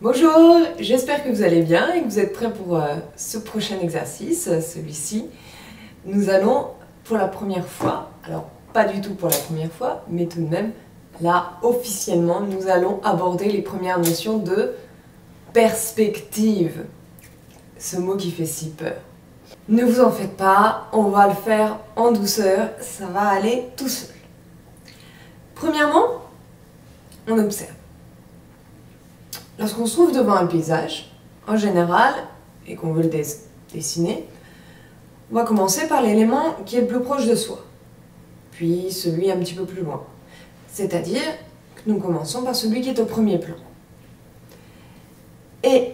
Bonjour, j'espère que vous allez bien et que vous êtes prêts pour ce prochain exercice, celui-ci. Nous allons pour la première fois, alors pas du tout pour la première fois, mais tout de même, là officiellement, nous allons aborder les premières notions de perspective. Ce mot qui fait si peur. Ne vous en faites pas, on va le faire en douceur, ça va aller tout seul. Premièrement, on observe. Lorsqu'on se trouve devant un paysage, en général, et qu'on veut le dessiner, on va commencer par l'élément qui est le plus proche de soi, puis celui un petit peu plus loin. C'est-à-dire que nous commençons par celui qui est au premier plan. Et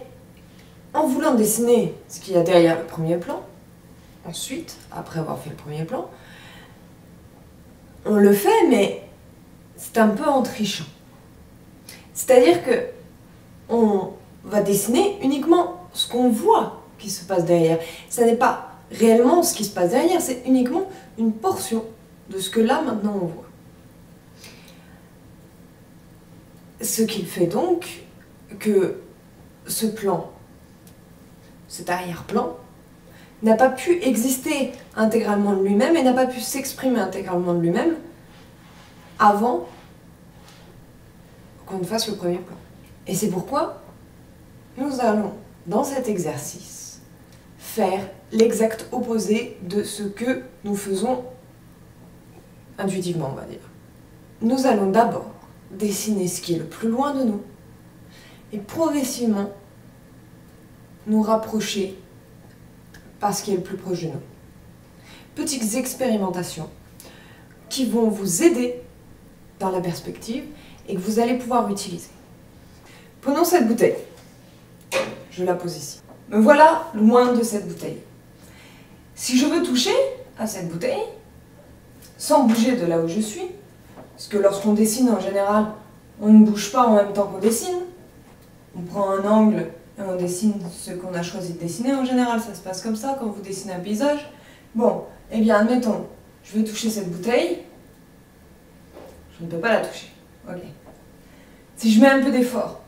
en voulant dessiner ce qu'il y a derrière le premier plan, ensuite, après avoir fait le premier plan, on le fait, mais c'est un peu en trichant. C'est-à-dire que on va dessiner uniquement ce qu'on voit qui se passe derrière. Ce n'est pas réellement ce qui se passe derrière, c'est uniquement une portion de ce que là, maintenant, on voit. Ce qui fait donc que ce plan, cet arrière-plan, n'a pas pu exister intégralement de lui-même et n'a pas pu s'exprimer intégralement de lui-même avant qu'on ne fasse le premier plan. Et c'est pourquoi nous allons, dans cet exercice, faire l'exact opposé de ce que nous faisons intuitivement, on va dire. Nous allons d'abord dessiner ce qui est le plus loin de nous et progressivement nous rapprocher par ce qui est le plus proche de nous. Petites expérimentations qui vont vous aider dans la perspective et que vous allez pouvoir utiliser. Prenons cette bouteille. Je la pose ici. Me voilà loin de cette bouteille. Si je veux toucher à cette bouteille, sans bouger de là où je suis, parce que lorsqu'on dessine en général, on ne bouge pas en même temps qu'on dessine, on prend un angle et on dessine ce qu'on a choisi de dessiner. En général, ça se passe comme ça quand vous dessinez un paysage. Bon, eh bien, admettons, je veux toucher cette bouteille, je ne peux pas la toucher. Ok. Si je mets un peu d'effort,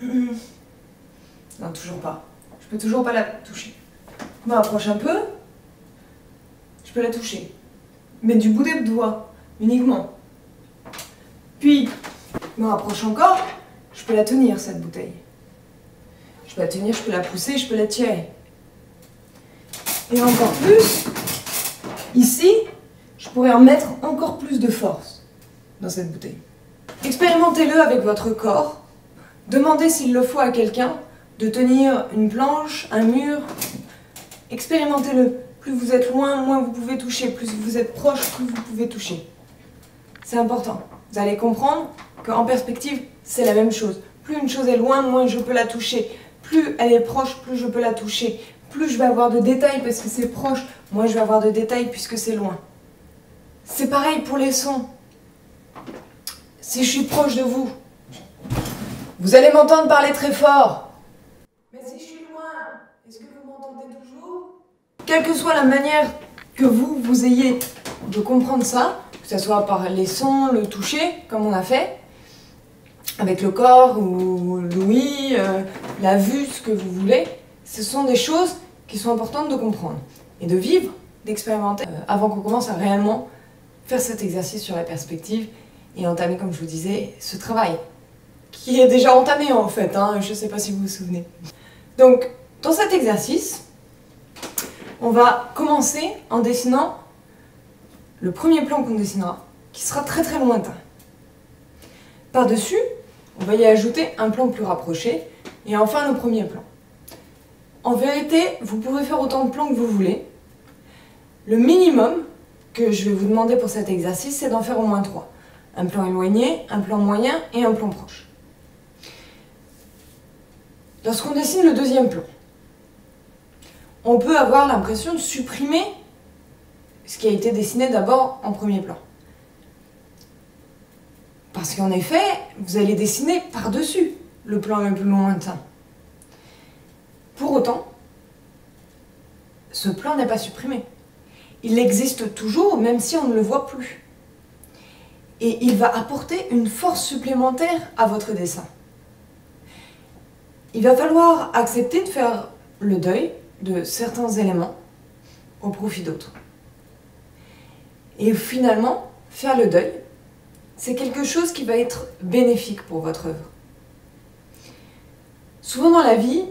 non, toujours pas. Je peux toujours pas la toucher. Je me rapproche un peu, je peux la toucher. Mais du bout des doigts, uniquement. Puis, je me rapproche encore, je peux la tenir, cette bouteille. Je peux la tenir, je peux la pousser, je peux la tirer. Et encore plus, ici, je pourrais en mettre encore plus de force dans cette bouteille. Expérimentez-le avec votre corps. Demandez s'il le faut à quelqu'un de tenir une planche, un mur. Expérimentez-le. Plus vous êtes loin, moins vous pouvez toucher. Plus vous êtes proche, plus vous pouvez toucher. C'est important. Vous allez comprendre qu'en perspective, c'est la même chose. Plus une chose est loin, moins je peux la toucher. Plus elle est proche, plus je peux la toucher. Plus je vais avoir de détails parce que c'est proche, moins je vais avoir de détails puisque c'est loin. C'est pareil pour les sons. Si je suis proche de vous, vous allez m'entendre parler très fort. Mais si je suis loin, est-ce que vous m'entendez toujours? Quelle que soit la manière que vous ayez de comprendre ça, que ce soit par les sons, le toucher, comme on a fait, avec le corps ou l'ouïe, la vue, ce que vous voulez, ce sont des choses qui sont importantes de comprendre et de vivre, d'expérimenter, avant qu'on commence à réellement faire cet exercice sur la perspective et entamer, comme je vous disais, ce travail qui est déjà entamé en fait, hein, je ne sais pas si vous vous souvenez. Donc, dans cet exercice, on va commencer en dessinant le premier plan qu'on dessinera, qui sera très très lointain. Par-dessus, on va y ajouter un plan plus rapproché, et enfin le premier plan. En vérité, vous pouvez faire autant de plans que vous voulez. Le minimum que je vais vous demander pour cet exercice, c'est d'en faire au moins 3. Un plan éloigné, un plan moyen et un plan proche. Lorsqu'on dessine le deuxième plan, on peut avoir l'impression de supprimer ce qui a été dessiné d'abord en premier plan. Parce qu'en effet, vous allez dessiner par-dessus le plan le plus lointain. Pour autant, ce plan n'est pas supprimé. Il existe toujours, même si on ne le voit plus. Et il va apporter une force supplémentaire à votre dessin. il va falloir accepter de faire le deuil de certains éléments au profit d'autres. Et finalement, faire le deuil, c'est quelque chose qui va être bénéfique pour votre œuvre. Souvent dans la vie,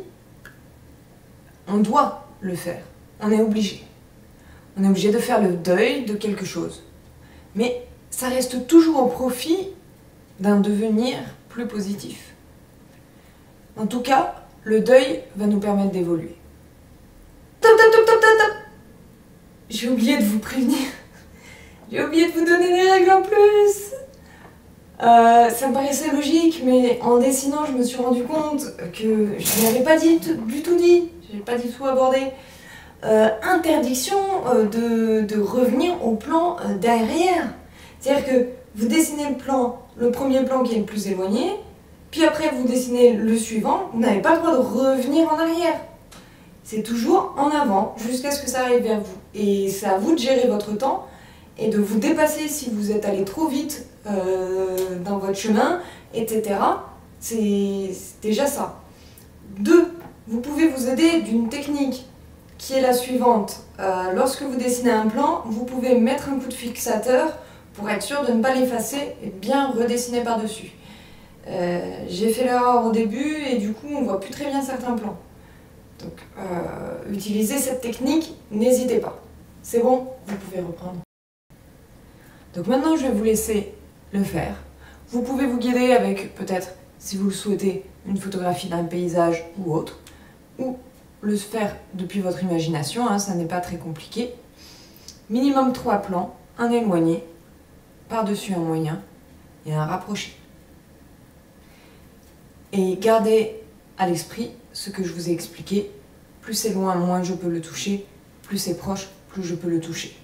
on doit le faire, on est obligé. On est obligé de faire le deuil de quelque chose. Mais ça reste toujours au profit d'un devenir plus positif. En tout cas, le deuil va nous permettre d'évoluer. Top, top, top, top, top, top. J'ai oublié de vous prévenir. J'ai oublié de vous donner des règles en plus. Ça me paraissait logique, mais en dessinant, je me suis rendu compte que je n'avais pas du tout dit. Je n'ai pas du tout abordé. Interdiction de revenir au plan derrière. C'est-à-dire que vous dessinez le premier plan qui est le plus éloigné, puis après vous dessinez le suivant, vous n'avez pas le droit de revenir en arrière. C'est toujours en avant jusqu'à ce que ça arrive vers vous. Et c'est à vous de gérer votre temps et de vous dépasser si vous êtes allé trop vite dans votre chemin, etc. C'est déjà ça. 2. Vous pouvez vous aider d'une technique qui est la suivante. Lorsque vous dessinez un plan, vous pouvez mettre un coup de fixateur pour être sûr de ne pas l'effacer et bien redessiner par-dessus. J'ai fait l'erreur au début et du coup on voit plus très bien certains plans. Donc utilisez cette technique, n'hésitez pas. C'est bon, vous pouvez reprendre. Donc maintenant je vais vous laisser le faire. Vous pouvez vous guider avec peut-être, si vous le souhaitez, une photographie d'un paysage ou autre, ou le faire depuis votre imagination, hein, ça n'est pas très compliqué. Minimum 3 plans, un éloigné, par-dessus un moyen et un rapproché. Et gardez à l'esprit ce que je vous ai expliqué. Plus c'est loin, moins je peux le toucher. Plus c'est proche, plus je peux le toucher.